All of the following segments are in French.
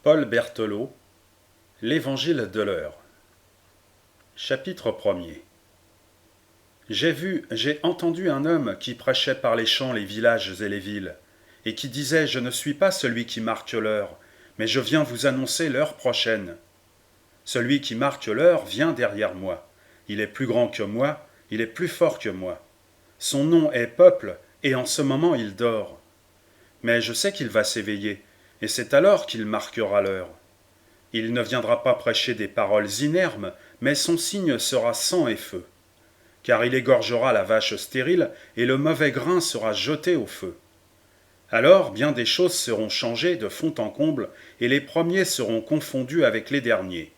Paul Berthelot, L'Évangile de l'heure. Chapitre 1er. J'ai entendu un homme qui prêchait par les champs, les villages et les villes, et qui disait « Je ne suis pas celui qui marque l'heure, mais je viens vous annoncer l'heure prochaine. Celui qui marque l'heure vient derrière moi. Il est plus grand que moi, il est plus fort que moi. Son nom est Peuple, et en ce moment il dort. Mais je sais qu'il va s'éveiller, et c'est alors qu'il marquera l'heure. Il ne viendra pas prêcher des paroles inermes, mais son signe sera sang et feu. Car il égorgera la vache stérile, et le mauvais grain sera jeté au feu. Alors bien des choses seront changées de fond en comble, et les premiers seront confondus avec les derniers.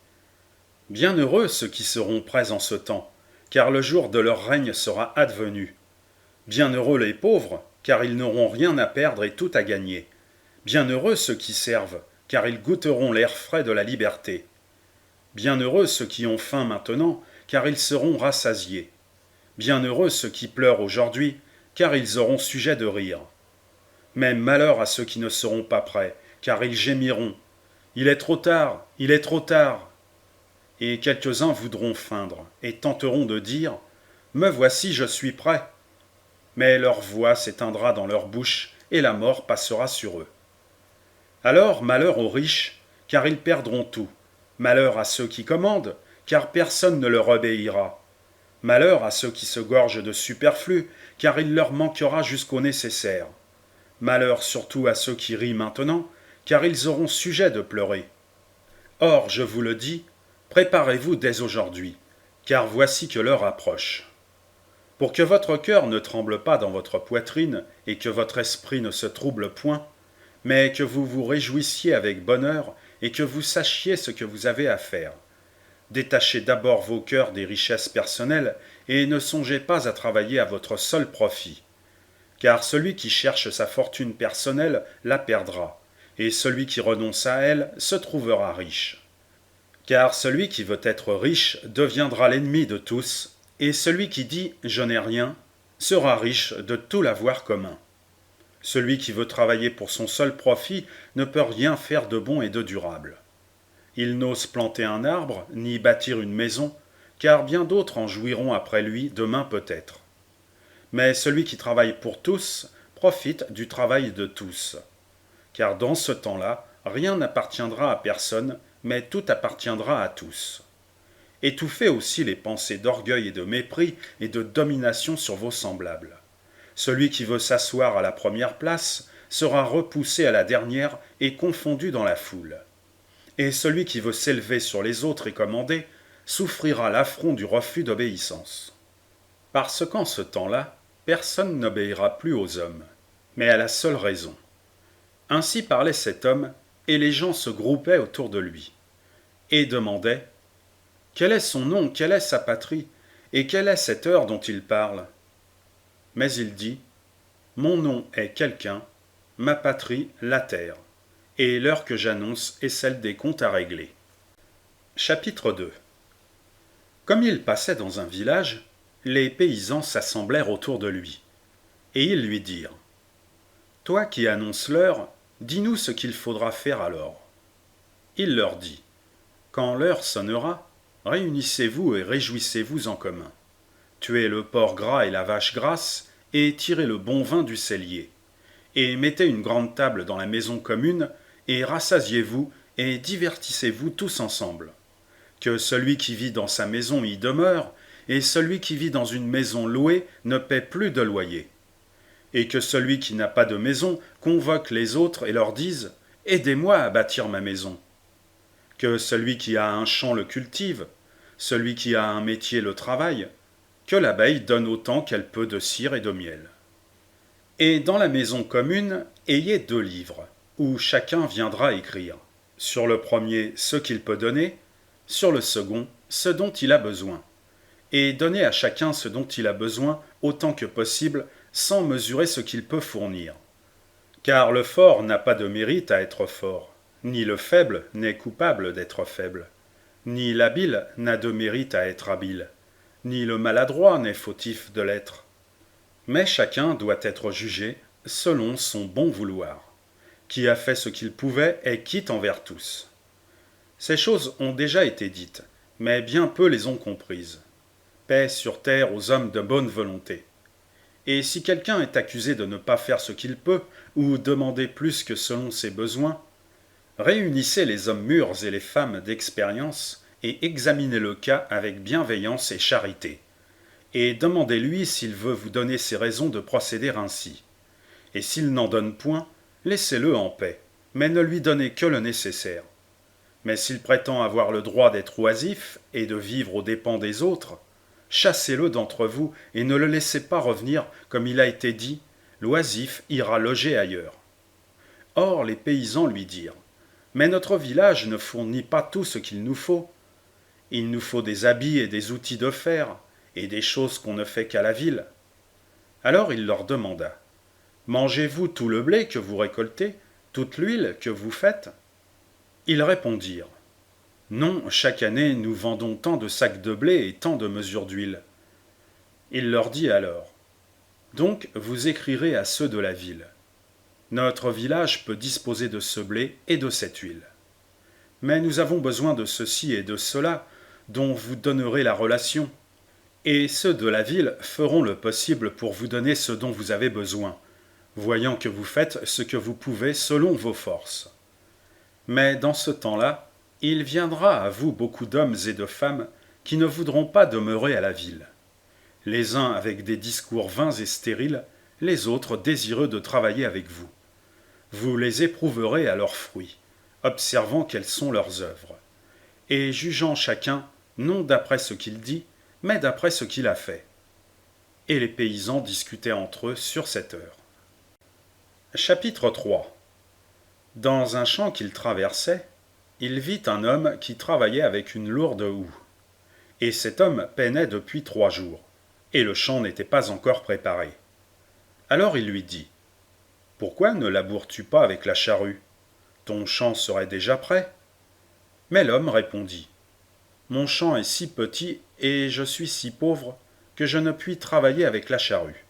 Bienheureux ceux qui seront prêts en ce temps, car le jour de leur règne sera advenu. Bienheureux les pauvres, car ils n'auront rien à perdre et tout à gagner. Bienheureux ceux qui servent, car ils goûteront l'air frais de la liberté. Bienheureux ceux qui ont faim maintenant, car ils seront rassasiés. Bienheureux ceux qui pleurent aujourd'hui, car ils auront sujet de rire. Mais malheur à ceux qui ne seront pas prêts, car ils gémiront. Il est trop tard, il est trop tard. Et quelques-uns voudront feindre, et tenteront de dire « Me voici, je suis prêt ». Mais leur voix s'éteindra dans leur bouche, et la mort passera sur eux. Alors malheur aux riches, car ils perdront tout. Malheur à ceux qui commandent, car personne ne leur obéira. Malheur à ceux qui se gorgent de superflu, car il leur manquera jusqu'au nécessaire. Malheur surtout à ceux qui rient maintenant, car ils auront sujet de pleurer. Or, je vous le dis, préparez-vous dès aujourd'hui, car voici que l'heure approche. Pour que votre cœur ne tremble pas dans votre poitrine, et que votre esprit ne se trouble point, mais que vous vous réjouissiez avec bonheur, et que vous sachiez ce que vous avez à faire. Détachez d'abord vos cœurs des richesses personnelles, et ne songez pas à travailler à votre seul profit. Car celui qui cherche sa fortune personnelle la perdra, et celui qui renonce à elle se trouvera riche. Car celui qui veut être riche deviendra l'ennemi de tous, et celui qui dit « je n'ai rien » sera riche de tout l'avoir commun. Celui qui veut travailler pour son seul profit ne peut rien faire de bon et de durable. Il n'ose planter un arbre, ni bâtir une maison, car bien d'autres en jouiront après lui demain peut-être. Mais celui qui travaille pour tous profite du travail de tous. Car dans ce temps-là, rien n'appartiendra à personne, mais tout appartiendra à tous. Étouffez aussi les pensées d'orgueil et de mépris et de domination sur vos semblables. Celui qui veut s'asseoir à la première place sera repoussé à la dernière et confondu dans la foule. Et celui qui veut s'élever sur les autres et commander souffrira l'affront du refus d'obéissance. Parce qu'en ce temps-là, personne n'obéira plus aux hommes, mais à la seule raison. Ainsi parlait cet homme, et les gens se groupaient autour de lui, et demandaient « Quel est son nom, quelle est sa patrie, et quelle est cette heure dont il parle ?» Mais il dit « Mon nom est quelqu'un, ma patrie la terre, et l'heure que j'annonce est celle des comptes à régler. » Chapitre 2. Comme il passait dans un village, les paysans s'assemblèrent autour de lui, et ils lui dirent « Toi qui annonces l'heure, dis-nous ce qu'il faudra faire alors. » Il leur dit « Quand l'heure sonnera, réunissez-vous et réjouissez-vous en commun. Tuez le porc gras et la vache grasse, et tirez le bon vin du cellier. Et mettez une grande table dans la maison commune, et rassasiez-vous, et divertissez-vous tous ensemble. Que celui qui vit dans sa maison y demeure, et celui qui vit dans une maison louée ne paie plus de loyer. Et que celui qui n'a pas de maison convoque les autres et leur dise « Aidez-moi à bâtir ma maison. » Que celui qui a un champ le cultive, celui qui a un métier le travaille, que l'abeille donne autant qu'elle peut de cire et de miel. Et dans la maison commune, ayez 2 livres, où chacun viendra écrire. Sur le premier, ce qu'il peut donner, sur le second, ce dont il a besoin. Et donnez à chacun ce dont il a besoin autant que possible, sans mesurer ce qu'il peut fournir. Car le fort n'a pas de mérite à être fort, ni le faible n'est coupable d'être faible, ni l'habile n'a de mérite à être habile, ni le maladroit n'est fautif de l'être. Mais chacun doit être jugé selon son bon vouloir. qui a fait ce qu'il pouvait, est quitte envers tous. Ces choses ont déjà été dites, mais bien peu les ont comprises. Paix sur terre aux hommes de bonne volonté. Et si quelqu'un est accusé de ne pas faire ce qu'il peut, ou demander plus que selon ses besoins, réunissez les hommes mûrs et les femmes d'expérience, et examinez le cas avec bienveillance et charité. Et demandez-lui s'il veut vous donner ses raisons de procéder ainsi. Et s'il n'en donne point, laissez-le en paix, mais ne lui donnez que le nécessaire. Mais s'il prétend avoir le droit d'être oisif et de vivre aux dépens des autres, chassez-le d'entre vous et ne le laissez pas revenir, comme il a été dit, l'oisif ira loger ailleurs. Or les paysans lui dirent, mais notre village ne fournit pas tout ce qu'il nous faut. Il nous faut des habits et des outils de fer, et des choses qu'on ne fait qu'à la ville. Alors il leur demanda, mangez-vous tout le blé que vous récoltez, toute l'huile que vous faites? Ils répondirent, non, chaque année nous vendons tant de sacs de blé et tant de mesures d'huile. Il leur dit alors, donc vous écrirez à ceux de la ville, notre village peut disposer de ce blé et de cette huile. Mais nous avons besoin de ceci et de cela, dont vous donnerez la relation. Et ceux de la ville feront le possible pour vous donner ce dont vous avez besoin, voyant que vous faites ce que vous pouvez selon vos forces. Mais dans ce temps-là, il viendra à vous beaucoup d'hommes et de femmes qui ne voudront pas demeurer à la ville. Les uns avec des discours vains et stériles, les autres désireux de travailler avec vous. Vous les éprouverez à leurs fruits, observant quelles sont leurs œuvres, et jugeant chacun non d'après ce qu'il dit, mais d'après ce qu'il a fait. Et les paysans discutaient entre eux sur cette heure. Chapitre 3. Dans un champ qu'il traversait, il vit un homme qui travaillait avec une lourde houe. Et cet homme peinait depuis 3 jours, et le champ n'était pas encore préparé. Alors il lui dit, « Pourquoi ne laboures-tu pas avec la charrue? Ton champ serait déjà prêt. » Mais l'homme répondit, « Mon champ est si petit et je suis si pauvre que je ne puis travailler avec la charrue. »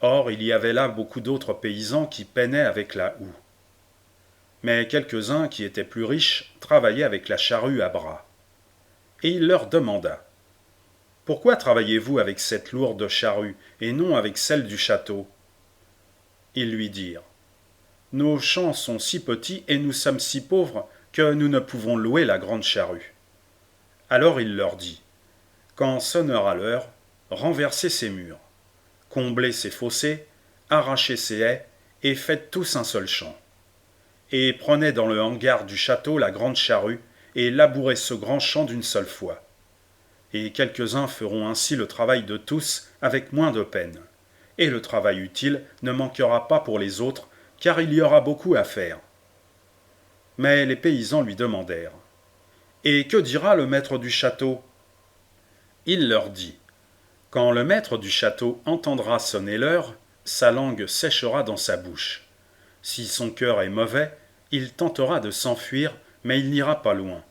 Or il y avait là beaucoup d'autres paysans qui peinaient avec la houe. Mais quelques-uns qui étaient plus riches travaillaient avec la charrue à bras. Et il leur demanda, « Pourquoi travaillez-vous avec cette lourde charrue et non avec celle du château ?» Ils lui dirent, « Nos champs sont si petits et nous sommes si pauvres que nous ne pouvons louer la grande charrue. » Alors il leur dit, « Quand sonnera l'heure, renversez ces murs, comblez ces fossés, arrachez ces haies et faites tous un seul champ. Et prenez dans le hangar du château la grande charrue, et labourez ce grand champ d'une seule fois. Et quelques-uns feront ainsi le travail de tous avec moins de peine. Et le travail utile ne manquera pas pour les autres, car il y aura beaucoup à faire. » Mais les paysans lui demandèrent, « Et que dira le maître du château ?» Il leur dit, « Quand le maître du château entendra sonner l'heure, sa langue séchera dans sa bouche. Si son cœur est mauvais, il tentera de s'enfuir, mais il n'ira pas loin.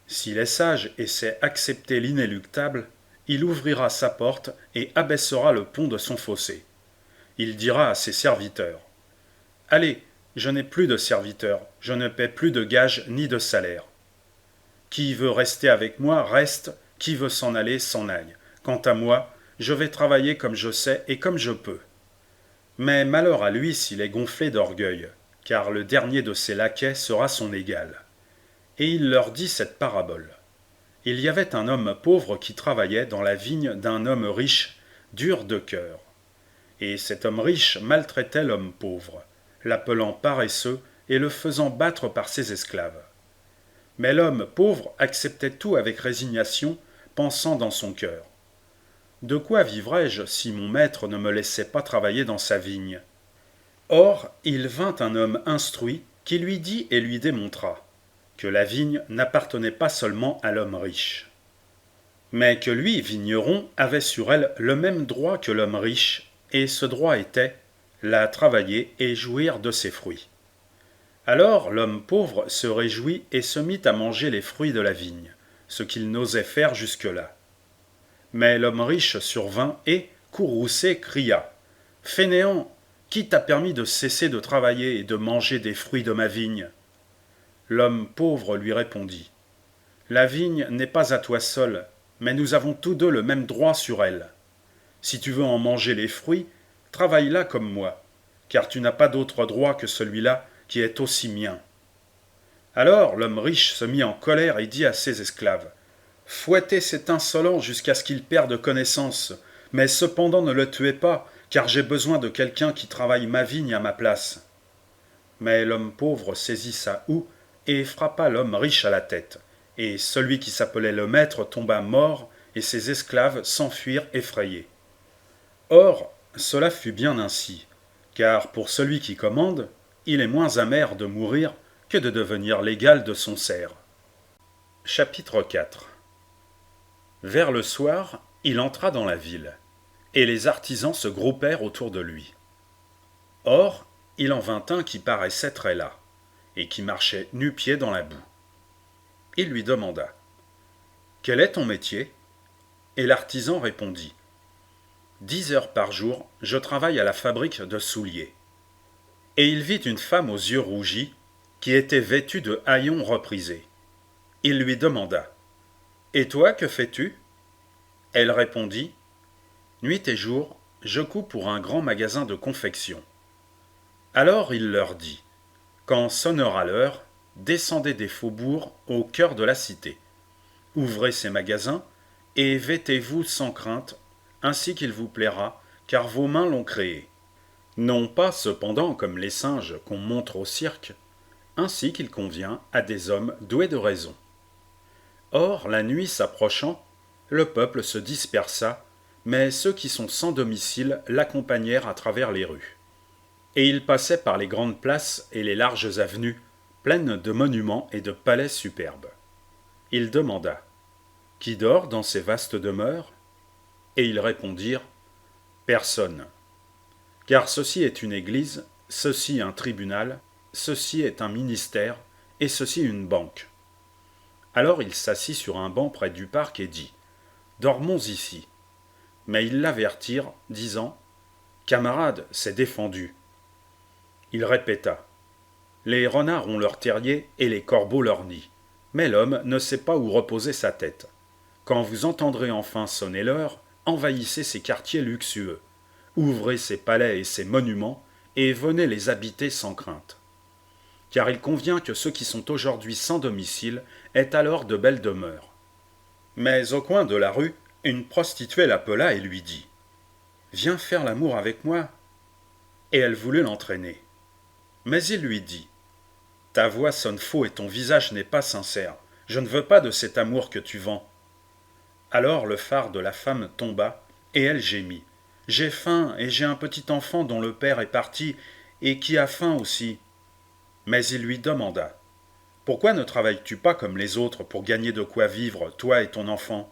S'il est sage et sait accepter l'inéluctable, il ouvrira sa porte et abaissera le pont de son fossé. Il dira à ses serviteurs, « Allez, je n'ai plus de serviteurs, je ne paie plus de gages ni de salaire. Qui veut rester avec moi, reste, qui veut s'en aller, s'en aille. Quant à moi, je vais travailler comme je sais et comme je peux. » Mais malheur à lui s'il est gonflé d'orgueil, car le dernier de ses laquais sera son égal. Et il leur dit cette parabole. Il y avait un homme pauvre qui travaillait dans la vigne d'un homme riche, dur de cœur. Et cet homme riche maltraitait l'homme pauvre, l'appelant paresseux et le faisant battre par ses esclaves. Mais l'homme pauvre acceptait tout avec résignation, pensant dans son cœur. De quoi vivrais-je si mon maître ne me laissait pas travailler dans sa vigne ? Or, il vint un homme instruit qui lui dit et lui démontra que la vigne n'appartenait pas seulement à l'homme riche, mais que lui, vigneron, avait sur elle le même droit que l'homme riche, et ce droit était la travailler et jouir de ses fruits. Alors l'homme pauvre se réjouit et se mit à manger les fruits de la vigne, ce qu'il n'osait faire jusque-là. Mais l'homme riche survint et, courroucé, cria « Fainéant, Qui t'a permis de cesser de travailler et de manger des fruits de ma vigne? L'homme pauvre lui répondit. La vigne n'est pas à toi seul, mais nous avons tous deux le même droit sur elle. Si tu veux en manger les fruits, travaille-la comme moi, car tu n'as pas d'autre droit que celui-là qui est aussi mien. Alors l'homme riche se mit en colère et dit à ses esclaves. Fouettez cet insolent jusqu'à ce qu'il perde connaissance, mais cependant ne le tuez pas, car j'ai besoin de quelqu'un qui travaille ma vigne à ma place. Mais l'homme pauvre saisit sa houe et frappa l'homme riche à la tête, et celui qui s'appelait le maître tomba mort, et ses esclaves s'enfuirent effrayés. Or, cela fut bien ainsi, car pour celui qui commande, il est moins amer de mourir que de devenir l'égal de son serf. Chapitre 4. Vers le soir, il entra dans la ville, et les artisans se groupèrent autour de lui. Or, il en vint un qui paraissait très las, et qui marchait nu-pieds dans la boue. Il lui demanda « Quel est ton métier ?» Et l'artisan répondit « 10 heures par jour, je travaille à la fabrique de souliers. » Et il vit une femme aux yeux rougis, qui était vêtue de haillons reprisés. Il lui demanda « Et toi, que fais-tu » Elle répondit « Nuit et jour, je couds pour un grand magasin de confection. » Alors il leur dit « Quand sonnera l'heure, descendez des faubourgs au cœur de la cité. Ouvrez ces magasins, et vêtez-vous sans crainte, ainsi qu'il vous plaira, car vos mains l'ont créé. Non pas cependant comme les singes qu'on montre au cirque, ainsi qu'il convient à des hommes doués de raison. » Or, la nuit s'approchant, le peuple se dispersa, mais ceux qui sont sans domicile l'accompagnèrent à travers les rues. Et il passait par les grandes places et les larges avenues, pleines de monuments et de palais superbes. Il demanda « Qui dort dans ces vastes demeures ?» Et ils répondirent « Personne. Car ceci est une église, ceci un tribunal, ceci est un ministère, et ceci une banque. » Alors il s'assit sur un banc près du parc et dit « Dormons ici. » Mais ils l'avertirent, disant « Camarade, c'est défendu. » Il répéta « Les renards ont leur terrier et les corbeaux leur nid, mais l'homme ne sait pas où reposer sa tête. Quand vous entendrez enfin sonner l'heure, envahissez ces quartiers luxueux, ouvrez ces palais et ces monuments, et venez les habiter sans crainte. Car il convient que ceux qui sont aujourd'hui sans domicile aient alors de belles demeures. » Mais au coin de la rue, une prostituée l'appela et lui dit « Viens faire l'amour avec moi. » Et elle voulut l'entraîner. Mais il lui dit « Ta voix sonne faux et ton visage n'est pas sincère. Je ne veux pas de cet amour que tu vends. » Alors le phare de la femme tomba, et elle gémit. « J'ai faim, et j'ai un petit enfant dont le père est parti, et qui a faim aussi. » Mais il lui demanda « Pourquoi ne travailles-tu pas comme les autres pour gagner de quoi vivre, toi et ton enfant ?»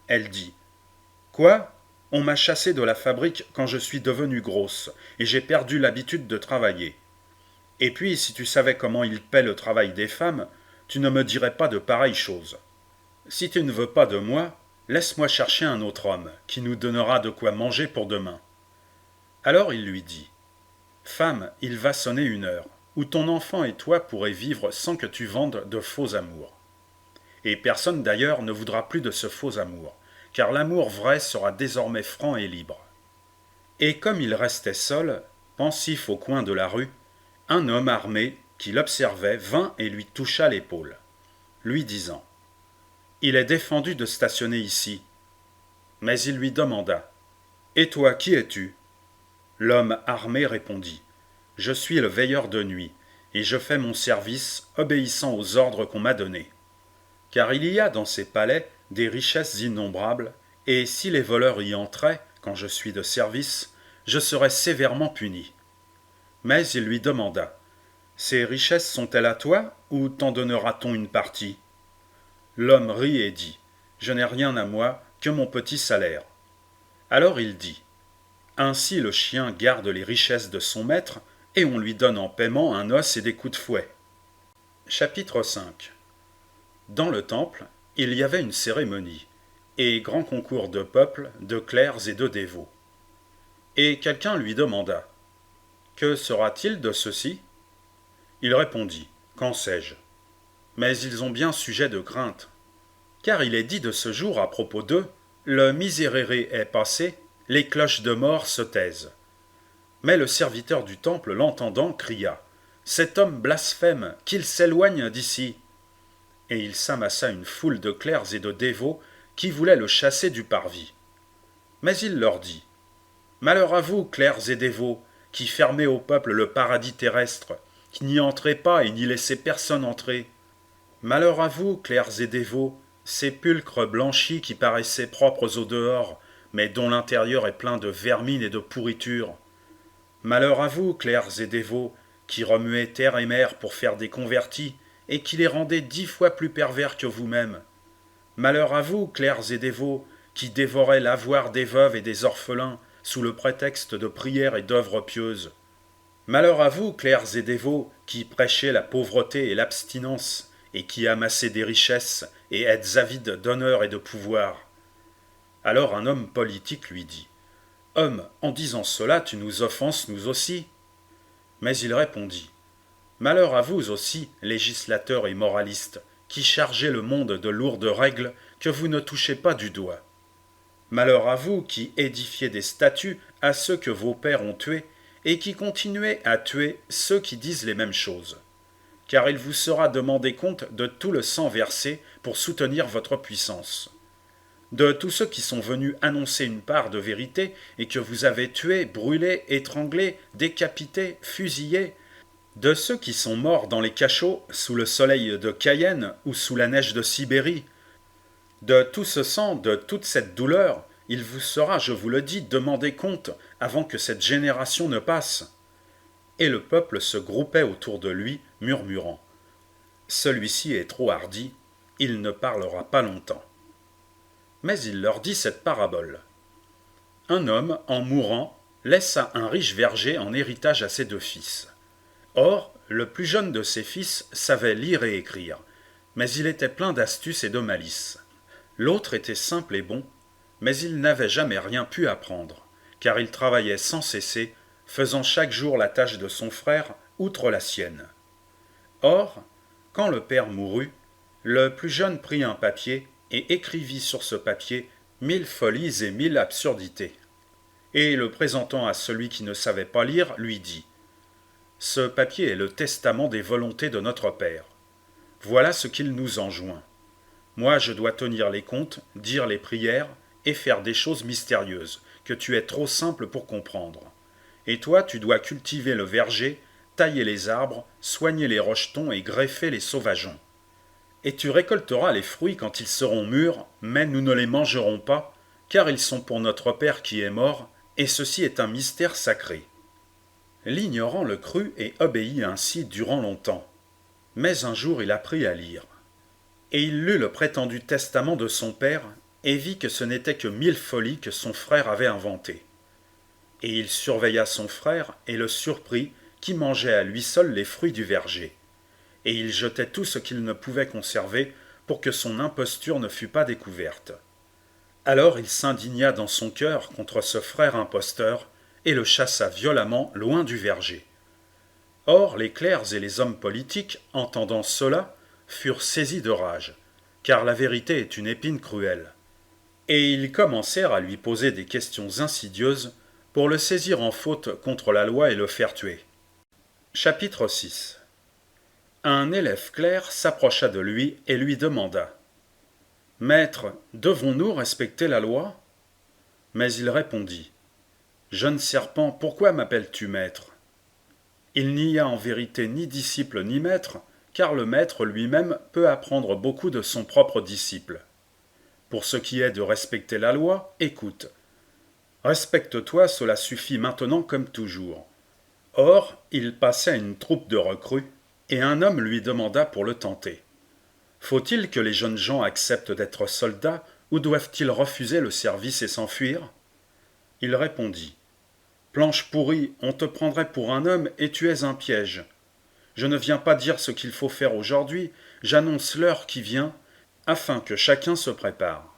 Elle dit « Quoi ? On m'a chassée de la fabrique quand je suis devenue grosse, et j'ai perdu l'habitude de travailler. Et puis, si tu savais comment ils paient le travail des femmes, tu ne me dirais pas de pareilles choses. Si tu ne veux pas de moi, laisse-moi chercher un autre homme, qui nous donnera de quoi manger pour demain. » Alors il lui dit « Femme, il va sonner 1 heure, où ton enfant et toi pourrez vivre sans que tu vendes de faux amours. Et personne d'ailleurs ne voudra plus de ce faux amour, car l'amour vrai sera désormais franc et libre. » Et comme il restait seul, pensif au coin de la rue, un homme armé, qui l'observait, vint et lui toucha l'épaule, lui disant « Il est défendu de stationner ici. » Mais il lui demanda « Et toi, qui es-tu » L'homme armé répondit « Je suis le veilleur de nuit, et je fais mon service, obéissant aux ordres qu'on m'a donnés. Car il y a dans ces palais des richesses innombrables, et si les voleurs y entraient, quand je suis de service, je serais sévèrement puni. » Mais il lui demanda « Ces richesses sont-elles à toi, ou t'en donnera-t-on une partie ?» L'homme rit et dit « Je n'ai rien à moi que mon petit salaire. » Alors il dit « Ainsi le chien garde les richesses de son maître, et on lui donne en paiement un os et des coups de fouet. » Chapitre 5. Dans le temple, il y avait une cérémonie, et grand concours de peuple, de clercs et de dévots. Et quelqu'un lui demanda Que sera-t-il de ceci? Il répondit, Qu'en sais-je? Mais ils ont bien sujet de crainte. Car il est dit de ce jour à propos d'eux, le miséréré est passé, les cloches de mort se taisent. Mais le serviteur du temple, l'entendant, cria, Cet homme blasphème, qu'il s'éloigne d'ici. Et il s'amassa une foule de clercs et de dévots qui voulaient le chasser du parvis. Mais il leur dit, Malheur à vous, clercs et dévots, qui fermez au peuple le paradis terrestre, qui n'y entrez pas et n'y laissez personne entrer. Malheur à vous, clercs et dévots, sépulcres blanchis qui paraissaient propres au dehors, mais dont l'intérieur est plein de vermine et de pourriture. Malheur à vous, clercs et dévots, qui remuez terre et mer pour faire des convertis, et qui les rendez 10 fois plus pervers que vous-mêmes. Malheur à vous, clercs et dévots, qui dévorez l'avoir des veuves et des orphelins, sous le prétexte de prières et d'œuvres pieuses. Malheur à vous, clercs et dévots, qui prêchez la pauvreté et l'abstinence, et qui amassez des richesses, et êtes avides d'honneur et de pouvoir. Alors un homme politique lui dit, Homme, en disant cela, tu nous offenses nous aussi. Mais il répondit, Malheur à vous aussi, législateurs et moralistes, qui chargez le monde de lourdes règles que vous ne touchez pas du doigt. Malheur à vous qui édifiez des statues à ceux que vos pères ont tués, et qui continuez à tuer ceux qui disent les mêmes choses. Car il vous sera demandé compte de tout le sang versé pour soutenir votre puissance. De tous ceux qui sont venus annoncer une part de vérité et que vous avez tués, brûlés, étranglés, décapités, fusillés, de ceux qui sont morts dans les cachots, sous le soleil de Cayenne ou sous la neige de Sibérie, de tout ce sang, de toute cette douleur, il vous sera, je vous le dis, demandé compte avant que cette génération ne passe. Et le peuple se groupait autour de lui, murmurant. Celui-ci est trop hardi, il ne parlera pas longtemps. Mais il leur dit cette parabole. Un homme, en mourant, laissa un riche verger en héritage à ses 2 fils. Or, le plus jeune de ses fils savait lire et écrire, mais il était plein d'astuce et de malice. L'autre était simple et bon, mais il n'avait jamais rien pu apprendre, car il travaillait sans cesser, faisant chaque jour la tâche de son frère, outre la sienne. Or, quand le père mourut, le plus jeune prit un papier et écrivit sur ce papier 1000 folies et 1000 absurdités. Et le présentant à celui qui ne savait pas lire, lui dit « Ce papier est le testament des volontés de notre Père. Voilà ce qu'il nous enjoint. Moi, je dois tenir les comptes, dire les prières et faire des choses mystérieuses que tu es trop simple pour comprendre. Et toi, tu dois cultiver le verger, tailler les arbres, soigner les rochetons et greffer les sauvageons. Et tu récolteras les fruits quand ils seront mûrs, mais nous ne les mangerons pas, car ils sont pour notre Père qui est mort, et ceci est un mystère sacré. » L'ignorant le crut et obéit ainsi durant longtemps. Mais un jour il apprit à lire. Et il lut le prétendu testament de son père, et vit que ce n'était que 1000 folies que son frère avait inventées. Et il surveilla son frère, et le surprit, qui mangeait à lui seul les fruits du verger. Et il jetait tout ce qu'il ne pouvait conserver, pour que son imposture ne fût pas découverte. Alors il s'indigna dans son cœur contre ce frère imposteur, et le chassa violemment loin du verger. Or les clercs et les hommes politiques, entendant cela, furent saisis de rage, car la vérité est une épine cruelle. Et ils commencèrent à lui poser des questions insidieuses pour le saisir en faute contre la loi et le faire tuer. Chapitre 6. Un élève clerc s'approcha de lui et lui demanda « Maître, devons-nous respecter la loi ?» Mais il répondit « Jeune serpent, pourquoi m'appelles-tu maître ?» Il n'y a en vérité ni disciple ni maître, car le maître lui-même peut apprendre beaucoup de son propre disciple. Pour ce qui est de respecter la loi, écoute. Respecte-toi, cela suffit maintenant comme toujours. Or, il passait une troupe de recrues, et un homme lui demanda pour le tenter. Faut-il que les jeunes gens acceptent d'être soldats, ou doivent-ils refuser le service et s'enfuir ? Il répondit. Planche pourrie, on te prendrait pour un homme et tu es un piège. Je ne viens pas dire ce qu'il faut faire aujourd'hui, j'annonce l'heure qui vient, afin que chacun se prépare.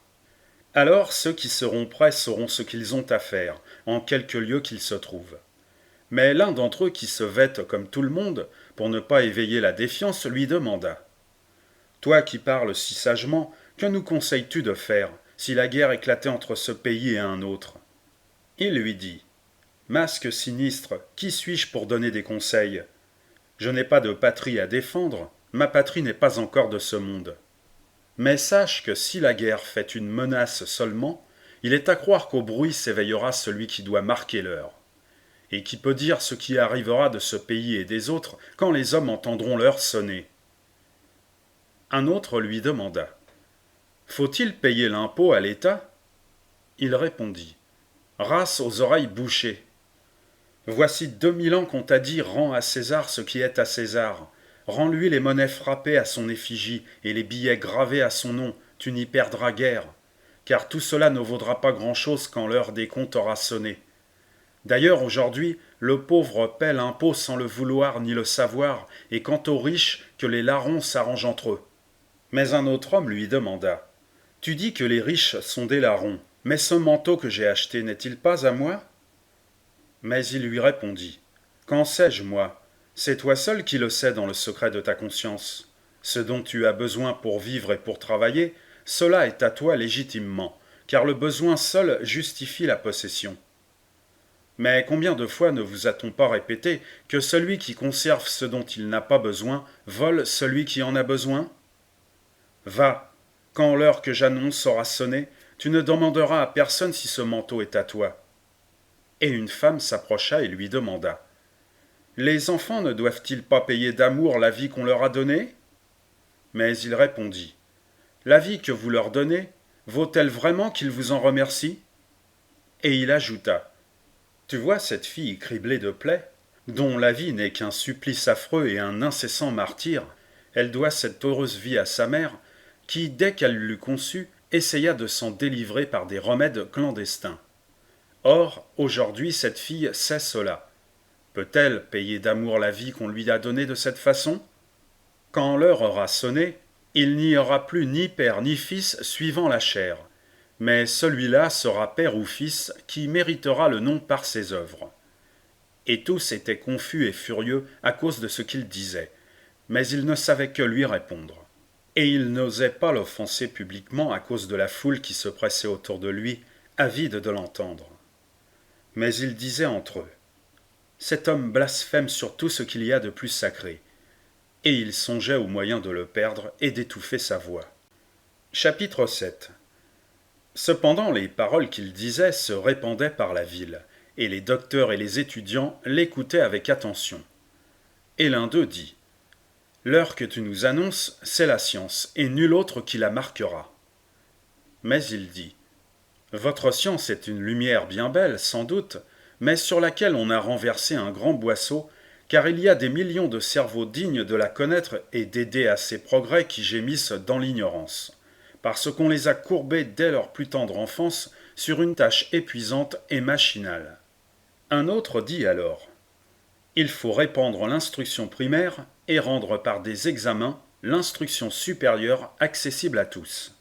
Alors ceux qui seront prêts sauront ce qu'ils ont à faire, en quelque lieu qu'ils se trouvent. Mais l'un d'entre eux, qui se vête comme tout le monde, pour ne pas éveiller la défiance, lui demanda « Toi qui parles si sagement, que nous conseilles-tu de faire, si la guerre éclatait entre ce pays et un autre ?» Il lui dit « Masque sinistre, qui suis-je pour donner des conseils ? Je n'ai pas de patrie à défendre, ma patrie n'est pas encore de ce monde. Mais sache que si la guerre fait une menace seulement, il est à croire qu'au bruit s'éveillera celui qui doit marquer l'heure. Et qui peut dire ce qui arrivera de ce pays et des autres quand les hommes entendront l'heure sonner ?» Un autre lui demanda « Faut-il payer l'impôt à l'État ?» Il répondit « Race aux oreilles bouchées. Voici 2000 ans qu'on t'a dit « Rends à César ce qui est à César. Rends-lui les monnaies frappées à son effigie et les billets gravés à son nom, tu n'y perdras guère. Car tout cela ne vaudra pas grand-chose quand l'heure des comptes aura sonné. D'ailleurs, aujourd'hui, le pauvre paie l'impôt sans le vouloir ni le savoir, et quant aux riches, que les larrons s'arrangent entre eux. » Mais un autre homme lui demanda « Tu dis que les riches sont des larrons, mais ce manteau que j'ai acheté n'est-il pas à moi ?» Mais il lui répondit « Qu'en sais-je, moi ? C'est toi seul qui le sais dans le secret de ta conscience. Ce dont tu as besoin pour vivre et pour travailler, cela est à toi légitimement, car le besoin seul justifie la possession. Mais combien de fois ne vous a-t-on pas répété que celui qui conserve ce dont il n'a pas besoin vole celui qui en a besoin ? Va, quand l'heure que j'annonce aura sonné, tu ne demanderas à personne si ce manteau est à toi. » Et une femme s'approcha et lui demanda « Les enfants ne doivent-ils pas payer d'amour la vie qu'on leur a donnée ?» Mais il répondit « La vie que vous leur donnez, vaut-elle vraiment qu'ils vous en remercient ?» Et il ajouta « Tu vois cette fille criblée de plaies, dont la vie n'est qu'un supplice affreux et un incessant martyre, elle doit cette heureuse vie à sa mère, qui, dès qu'elle l'eut conçue, essaya de s'en délivrer par des remèdes clandestins. Or, aujourd'hui, cette fille sait cela. Peut-elle payer d'amour la vie qu'on lui a donnée de cette façon ? Quand l'heure aura sonné, il n'y aura plus ni père ni fils suivant la chair, mais celui-là sera père ou fils qui méritera le nom par ses œuvres. » Et tous étaient confus et furieux à cause de ce qu'il disait, mais ils ne savaient que lui répondre. Et ils n'osaient pas l'offenser publiquement à cause de la foule qui se pressait autour de lui, avide de l'entendre. Mais ils disaient entre eux « Cet homme blasphème sur tout ce qu'il y a de plus sacré. » Et ils songeaient au moyen de le perdre et d'étouffer sa voix. Chapitre 7. Cependant, les paroles qu'il disait se répandaient par la ville, et les docteurs et les étudiants l'écoutaient avec attention. Et l'un d'eux dit « L'heure que tu nous annonces, c'est la science, et nul autre qui la marquera. » Mais il dit « Votre science est une lumière bien belle, sans doute, mais sur laquelle on a renversé un grand boisseau, car il y a des millions de cerveaux dignes de la connaître et d'aider à ses progrès qui gémissent dans l'ignorance, parce qu'on les a courbés dès leur plus tendre enfance sur une tâche épuisante et machinale. » Un autre dit alors « Il faut répandre l'instruction primaire et rendre par des examens l'instruction supérieure accessible à tous. »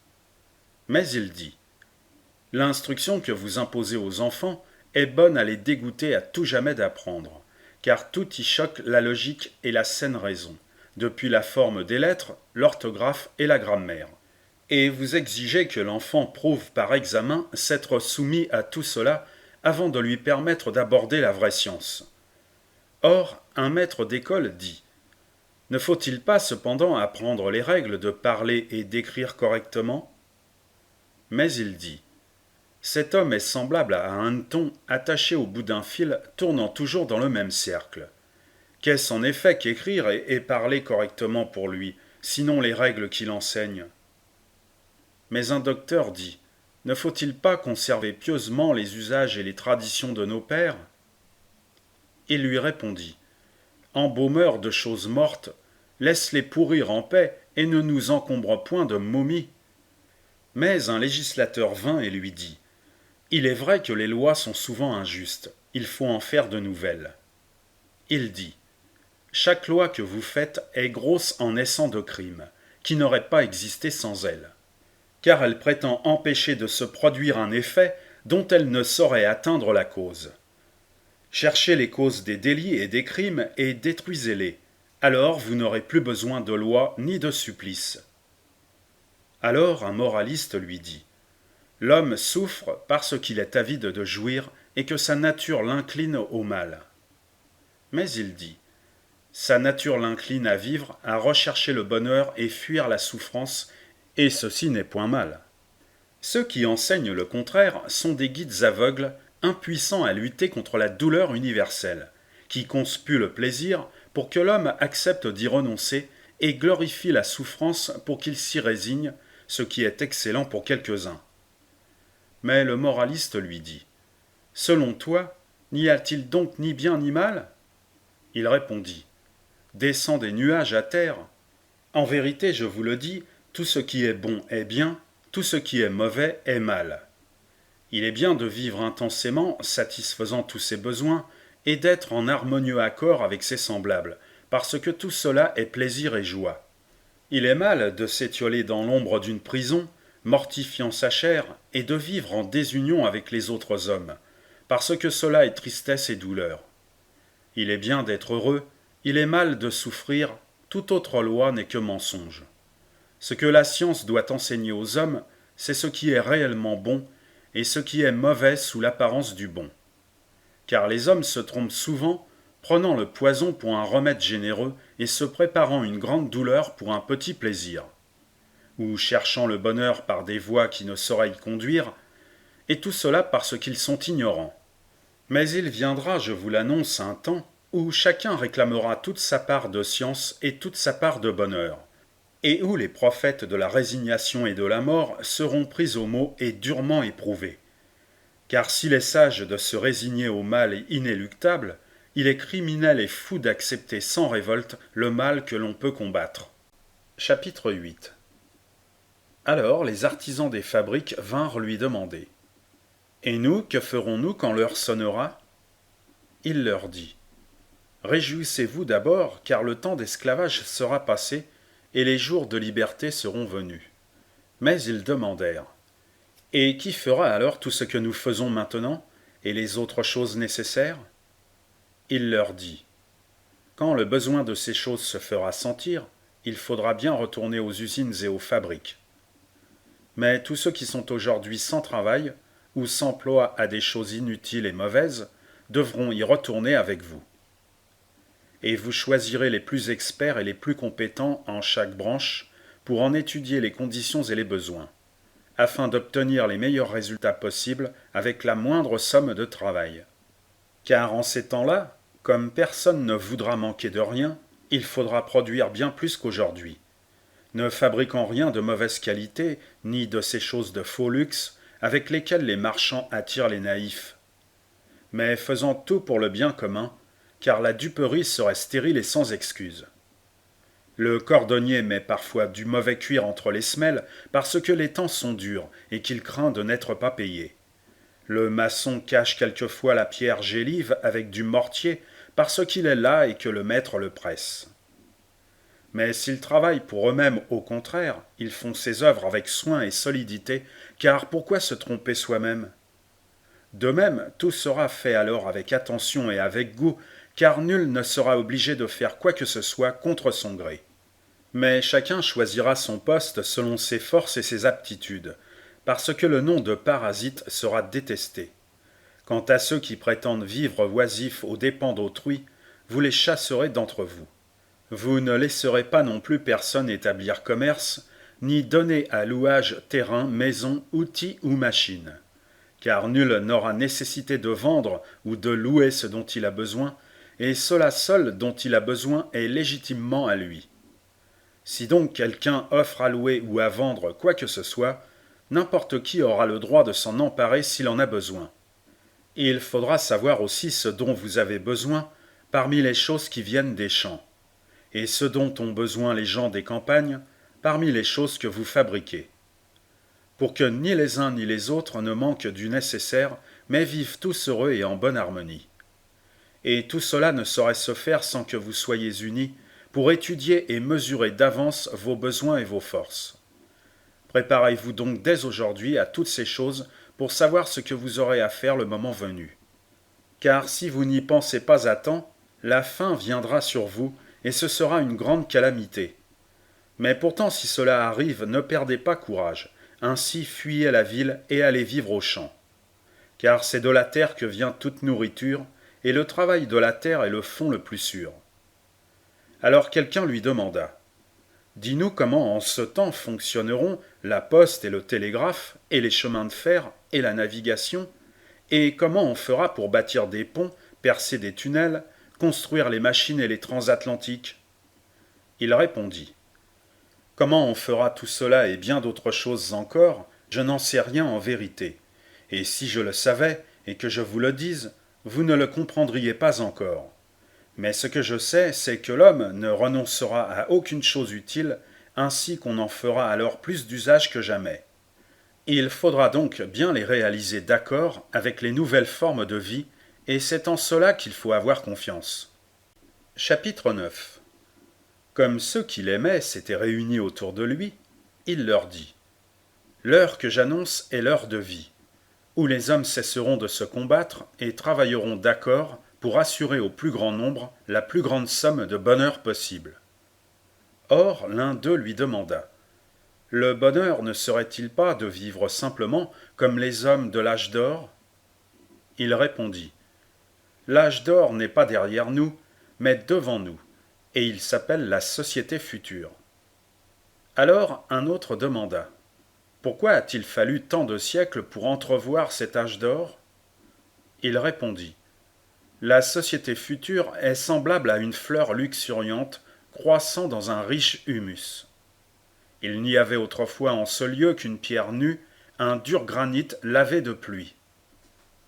Mais il dit « L'instruction que vous imposez aux enfants est bonne à les dégoûter à tout jamais d'apprendre, car tout y choque la logique et la saine raison, depuis la forme des lettres, l'orthographe et la grammaire. Et vous exigez que l'enfant prouve par examen s'être soumis à tout cela avant de lui permettre d'aborder la vraie science. Or, un maître d'école dit « Ne faut-il pas cependant apprendre les règles de parler et d'écrire correctement ?» Mais il dit « Cet homme est semblable à un hanneton attaché au bout d'un fil tournant toujours dans le même cercle. Qu'est-ce en effet qu'écrire et parler correctement pour lui, sinon les règles qu'il enseigne ?» Mais un docteur dit « Ne faut-il pas conserver pieusement les usages et les traditions de nos pères ?» Il lui répondit « Embaumeur de choses mortes, laisse-les pourrir en paix et ne nous encombre point de momies. » Mais un législateur vint et lui dit « Il est vrai que les lois sont souvent injustes, il faut en faire de nouvelles. » Il dit « Chaque loi que vous faites est grosse en naissant de crimes, qui n'auraient pas existé sans elle. Car elle prétend empêcher de se produire un effet dont elle ne saurait atteindre la cause. Cherchez les causes des délits et des crimes et détruisez-les. Alors vous n'aurez plus besoin de loi ni de supplice. Alors un moraliste lui dit : L'homme souffre parce qu'il est avide de jouir et que sa nature l'incline au mal. Mais il dit : Sa nature l'incline à vivre, à rechercher le bonheur et fuir la souffrance, et ceci n'est point mal. Ceux qui enseignent le contraire sont des guides aveugles, impuissants à lutter contre la douleur universelle, qui conspuent le plaisir pour que l'homme accepte d'y renoncer et glorifie la souffrance pour qu'il s'y résigne, ce qui est excellent pour quelques-uns. Mais le moraliste lui dit : Selon toi, n'y a-t-il donc ni bien ni mal ? Il répondit : Descend des nuages à terre. En vérité, je vous le dis, tout ce qui est bon est bien, tout ce qui est mauvais est mal. Il est bien de vivre intensément, satisfaisant tous ses besoins, et d'être en harmonieux accord avec ses semblables, parce que tout cela est plaisir et joie. Il est mal de s'étioler dans l'ombre d'une prison, mortifiant sa chair, et de vivre en désunion avec les autres hommes, parce que cela est tristesse et douleur. Il est bien d'être heureux, il est mal de souffrir, toute autre loi n'est que mensonge. Ce que la science doit enseigner aux hommes, c'est ce qui est réellement bon, et ce qui est mauvais sous l'apparence du bon. Car les hommes se trompent souvent, prenant le poison pour un remède généreux et se préparant une grande douleur pour un petit plaisir, ou cherchant le bonheur par des voies qui ne sauraient y conduire, et tout cela parce qu'ils sont ignorants. Mais il viendra, je vous l'annonce, un temps où chacun réclamera toute sa part de science et toute sa part de bonheur, et où les prophètes de la résignation et de la mort seront pris au mot et durement éprouvés. Car s'il est sage de se résigner au mal inéluctable, il est criminel et fou d'accepter sans révolte le mal que l'on peut combattre. Chapitre 8. Alors les artisans des fabriques vinrent lui demander : Et nous, que ferons-nous quand l'heure sonnera ? Il leur dit : Réjouissez-vous d'abord, car le temps d'esclavage sera passé, et les jours de liberté seront venus. Mais ils demandèrent : Et qui fera alors tout ce que nous faisons maintenant, et les autres choses nécessaires ? Il leur dit : Quand le besoin de ces choses se fera sentir, il faudra bien retourner aux usines et aux fabriques. Mais tous ceux qui sont aujourd'hui sans travail, ou s'emploient à des choses inutiles et mauvaises, devront y retourner avec vous. Et vous choisirez les plus experts et les plus compétents en chaque branche pour en étudier les conditions et les besoins, afin d'obtenir les meilleurs résultats possibles avec la moindre somme de travail. Car en ces temps-là, comme personne ne voudra manquer de rien, il faudra produire bien plus qu'aujourd'hui, ne fabriquant rien de mauvaise qualité, ni de ces choses de faux luxe avec lesquelles les marchands attirent les naïfs, mais faisant tout pour le bien commun, car la duperie serait stérile et sans excuse. Le cordonnier met parfois du mauvais cuir entre les semelles parce que les temps sont durs et qu'il craint de n'être pas payé. Le maçon cache quelquefois la pierre gélive avec du mortier parce qu'il est là et que le maître le presse. Mais s'ils travaillent pour eux-mêmes, au contraire, ils font ces œuvres avec soin et solidité, car pourquoi se tromper soi-même ? De même, tout sera fait alors avec attention et avec goût, car nul ne sera obligé de faire quoi que ce soit contre son gré. Mais chacun choisira son poste selon ses forces et ses aptitudes, parce que le nom de parasite sera détesté. Quant à ceux qui prétendent vivre oisifs aux dépens d'autrui, vous les chasserez d'entre vous. Vous ne laisserez pas non plus personne établir commerce, ni donner à louage terrain, maison, outils ou machines. Car nul n'aura nécessité de vendre ou de louer ce dont il a besoin, et cela seul dont il a besoin est légitimement à lui. Si donc quelqu'un offre à louer ou à vendre quoi que ce soit, n'importe qui aura le droit de s'en emparer s'il en a besoin. Et il faudra savoir aussi ce dont vous avez besoin parmi les choses qui viennent des champs, et ce dont ont besoin les gens des campagnes parmi les choses que vous fabriquez, pour que ni les uns ni les autres ne manquent du nécessaire, mais vivent tous heureux et en bonne harmonie. Et tout cela ne saurait se faire sans que vous soyez unis pour étudier et mesurer d'avance vos besoins et vos forces. Préparez-vous donc dès aujourd'hui à toutes ces choses pour savoir ce que vous aurez à faire le moment venu. car si vous n'y pensez pas à temps, la faim viendra sur vous, et ce sera une grande calamité. Mais pourtant si cela arrive, ne perdez pas courage, ainsi fuyez la ville et allez vivre aux champs. Car c'est de la terre que vient toute nourriture, et le travail de la terre est le fond le plus sûr. Alors quelqu'un lui demanda, « Dis-nous comment en ce temps fonctionneront la poste et le télégraphe, et les chemins de fer, et la navigation, et comment on fera pour bâtir des ponts, percer des tunnels, construire les machines et les transatlantiques ?» Il répondit, « Comment on fera tout cela et bien d'autres choses encore, je n'en sais rien en vérité. Et si je le savais, et que je vous le dise, vous ne le comprendriez pas encore. Mais ce que je sais, c'est que l'homme ne renoncera à aucune chose utile, ainsi qu'on en fera alors plus d'usage que jamais. Il faudra donc bien les réaliser d'accord avec les nouvelles formes de vie, et c'est en cela qu'il faut avoir confiance. » Chapitre 9. Comme ceux qui l'aimaient s'étaient réunis autour de lui, il leur dit, « L'heure que j'annonce est l'heure de vie, où les hommes cesseront de se combattre et travailleront d'accord pour assurer au plus grand nombre la plus grande somme de bonheur possible. » Or, l'un d'eux lui demanda, « Le bonheur ne serait-il pas de vivre simplement comme les hommes de l'âge d'or ?» Il répondit, « L'âge d'or n'est pas derrière nous, mais devant nous, et il s'appelle la société future. » Alors un autre demanda, « Pourquoi a-t-il fallu tant de siècles pour entrevoir cet âge d'or ?» Il répondit, « La société future est semblable à une fleur luxuriante croissant dans un riche humus. Il n'y avait autrefois en ce lieu qu'une pierre nue, un dur granit lavé de pluie.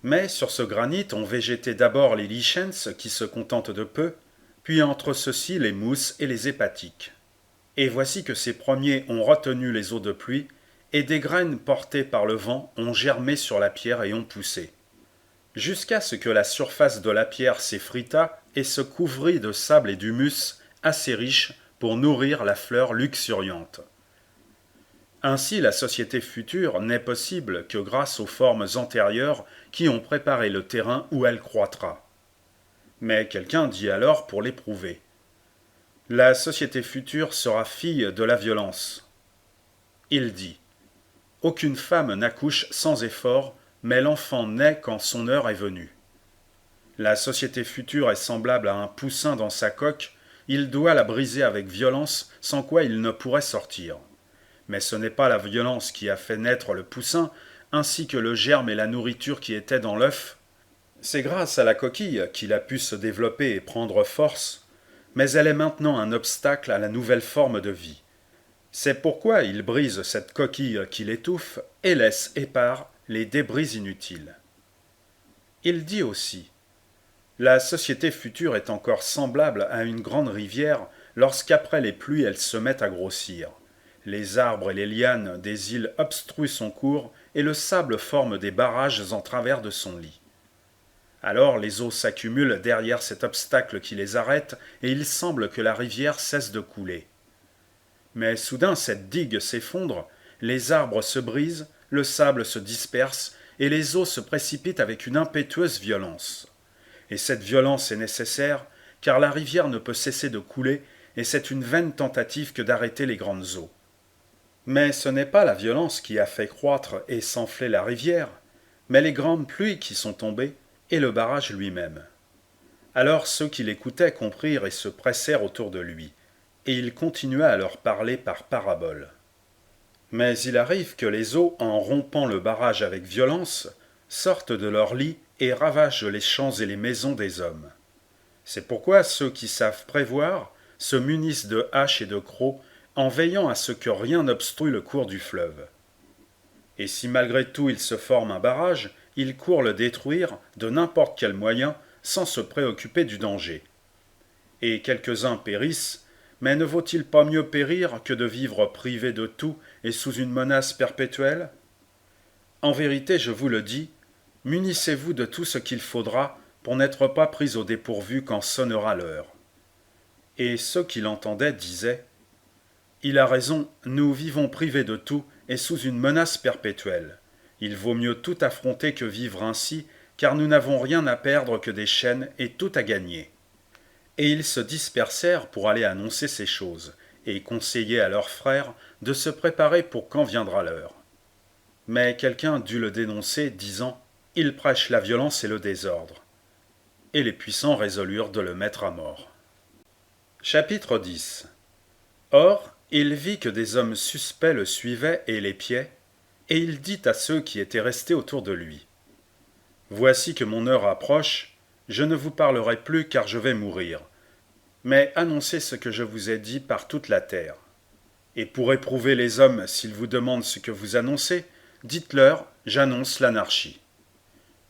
Mais sur ce granit ont végété d'abord les lichens qui se contentent de peu, puis entre ceux-ci les mousses et les hépatiques. Et voici que ces premiers ont retenu les eaux de pluie, et des graines portées par le vent ont germé sur la pierre et ont poussé, jusqu'à ce que la surface de la pierre s'effrita et se couvrit de sable et d'humus assez riche pour nourrir la fleur luxuriante. Ainsi la société future n'est possible que grâce aux formes antérieures qui ont préparé le terrain où elle croîtra. » Mais quelqu'un dit alors pour l'éprouver, « La société future sera fille de la violence. » Il dit, « Aucune femme n'accouche sans effort, mais l'enfant naît quand son heure est venue. La société future est semblable à un poussin dans sa coque, il doit la briser avec violence, sans quoi il ne pourrait sortir. Mais ce n'est pas la violence qui a fait naître le poussin, ainsi que le germe et la nourriture qui étaient dans l'œuf. C'est grâce à la coquille qu'il a pu se développer et prendre force, mais elle est maintenant un obstacle à la nouvelle forme de vie. C'est pourquoi il brise cette coquille qui l'étouffe et laisse épars les débris inutiles. » Il dit aussi, « La société future est encore semblable à une grande rivière lorsqu'après les pluies elle se met à grossir. Les arbres et les lianes des îles obstruent son cours et le sable forme des barrages en travers de son lit. Alors les eaux s'accumulent derrière cet obstacle qui les arrête et il semble que la rivière cesse de couler. Mais soudain cette digue s'effondre, les arbres se brisent, le sable se disperse et les eaux se précipitent avec une impétueuse violence. Et cette violence est nécessaire car la rivière ne peut cesser de couler et c'est une vaine tentative que d'arrêter les grandes eaux. Mais ce n'est pas la violence qui a fait croître et s'enfler la rivière, mais les grandes pluies qui sont tombées et le barrage lui-même. Alors ceux qui l'écoutaient comprirent et se pressèrent autour de lui, et il continua à leur parler par paraboles. Mais il arrive que les eaux, en rompant le barrage avec violence, sortent de leurs lits et ravagent les champs et les maisons des hommes. C'est pourquoi ceux qui savent prévoir se munissent de haches et de crocs en veillant à ce que rien n'obstrue le cours du fleuve. Et si malgré tout il se forme un barrage, ils courent le détruire de n'importe quel moyen sans se préoccuper du danger. Et quelques-uns périssent, mais ne vaut-il pas mieux périr que de vivre privé de tout et sous une menace perpétuelle ? En vérité, je vous le dis, munissez-vous de tout ce qu'il faudra pour n'être pas pris au dépourvu quand sonnera l'heure. » Et ceux qui l'entendaient disaient, « Il a raison, nous vivons privés de tout et sous une menace perpétuelle. Il vaut mieux tout affronter que vivre ainsi, car nous n'avons rien à perdre que des chaînes et tout à gagner. » Et ils se dispersèrent pour aller annoncer ces choses, et conseiller à leurs frères de se préparer pour quand viendra l'heure. Mais quelqu'un dut le dénoncer, disant « Il prêche la violence et le désordre. » Et les puissants résolurent de le mettre à mort. Chapitre 10. Or, il vit que des hommes suspects le suivaient et l'épiaient, et il dit à ceux qui étaient restés autour de lui « Voici que mon heure approche, je ne vous parlerai plus car je vais mourir. Mais annoncez ce que je vous ai dit par toute la terre. Et pour éprouver les hommes s'ils vous demandent ce que vous annoncez, dites-leur « J'annonce l'anarchie. »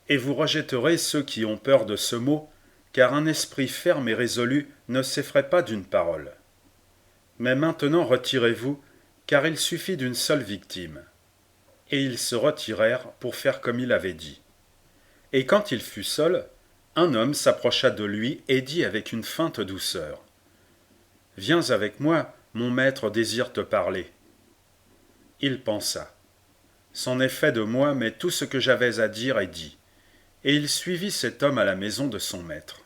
Et vous rejetterez ceux qui ont peur de ce mot, car un esprit ferme et résolu ne s'effraie pas d'une parole. Mais maintenant retirez-vous, car il suffit d'une seule victime. Et ils se retirèrent pour faire comme il avait dit. Et quand il fut seul, un homme s'approcha de lui et dit avec une feinte douceur « Viens avec moi, mon maître désire te parler. » Il pensa « C'en est fait de moi, mais tout ce que j'avais à dire est dit. » Et il suivit cet homme à la maison de son maître.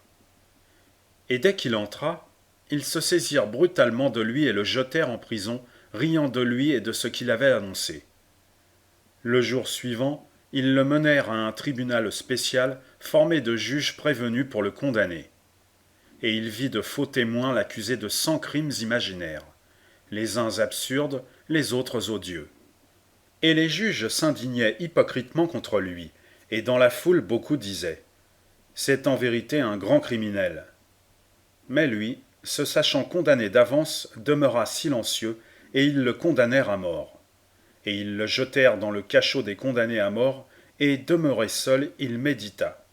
Et dès qu'il entra, ils se saisirent brutalement de lui et le jetèrent en prison, riant de lui et de ce qu'il avait annoncé. Le jour suivant, ils le menèrent à un tribunal spécial formé de juges prévenus pour le condamner. Et il vit de faux témoins l'accusé de 100 crimes imaginaires, les uns absurdes, les autres odieux. Et les juges s'indignaient hypocritement contre lui, et dans la foule beaucoup disaient « C'est en vérité un grand criminel. » Mais lui, se sachant condamné d'avance, demeura silencieux, et ils le condamnèrent à mort. Et ils le jetèrent dans le cachot des condamnés à mort, et demeuré seul, il médita.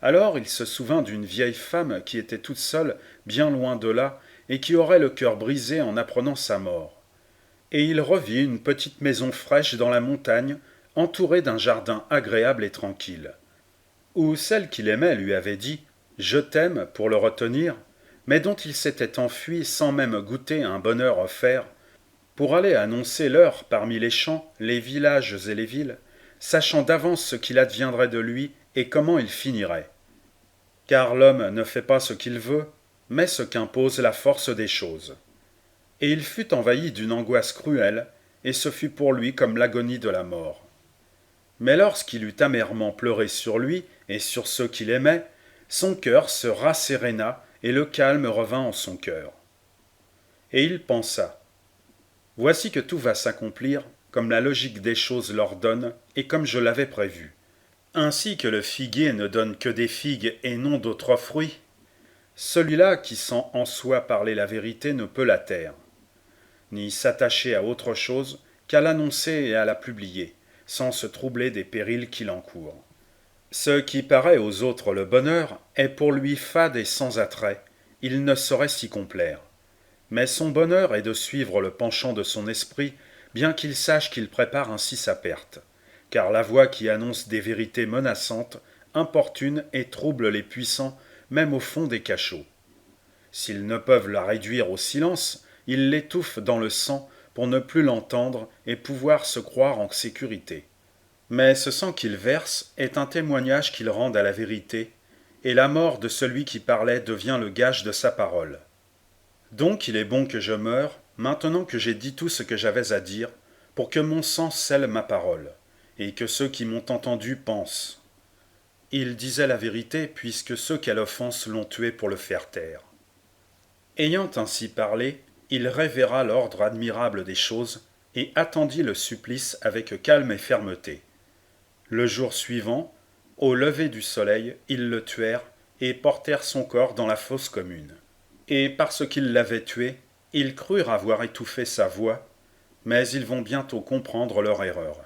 Alors il se souvint d'une vieille femme qui était toute seule, bien loin de là, et qui aurait le cœur brisé en apprenant sa mort. Et il revit une petite maison fraîche dans la montagne, entourée d'un jardin agréable et tranquille, où celle qu'il aimait lui avait dit « Je t'aime » pour le retenir, mais dont il s'était enfui sans même goûter un bonheur offert, pour aller annoncer l'heure parmi les champs, les villages et les villes, sachant d'avance ce qu'il adviendrait de lui et comment il finirait. Car l'homme ne fait pas ce qu'il veut, mais ce qu'impose la force des choses. Et il fut envahi d'une angoisse cruelle, et ce fut pour lui comme l'agonie de la mort. Mais lorsqu'il eut amèrement pleuré sur lui et sur ceux qu'il aimait, son cœur se rasséréna et le calme revint en son cœur. Et il pensa « Voici que tout va s'accomplir comme la logique des choses l'ordonne et comme je l'avais prévu. Ainsi que le figuier ne donne que des figues et non d'autres fruits, celui-là qui sent en soi parler la vérité ne peut la taire, ni s'attacher à autre chose qu'à l'annoncer et à la publier, sans se troubler des périls qu'il encourt. Ce qui paraît aux autres le bonheur est pour lui fade et sans attrait, il ne saurait s'y complaire. Mais son bonheur est de suivre le penchant de son esprit, bien qu'il sache qu'il prépare ainsi sa perte, car la voix qui annonce des vérités menaçantes importune et trouble les puissants, même au fond des cachots. S'ils ne peuvent la réduire au silence, ils l'étouffent dans le sang pour ne plus l'entendre et pouvoir se croire en sécurité. Mais ce sang qu'ils versent est un témoignage qu'ils rendent à la vérité, et la mort de celui qui parlait devient le gage de sa parole. Donc il est bon que je meure, maintenant que j'ai dit tout ce que j'avais à dire, pour que mon sang scelle ma parole, et que ceux qui m'ont entendu pensent. Il disait la vérité, puisque ceux qu'elle offense l'ont tué pour le faire taire. Ayant ainsi parlé, il révéra l'ordre admirable des choses, et attendit le supplice avec calme et fermeté. Le jour suivant, au lever du soleil, ils le tuèrent, et portèrent son corps dans la fosse commune. Et parce qu'ils l'avaient tué, ils crurent avoir étouffé sa voix, mais ils vont bientôt comprendre leur erreur.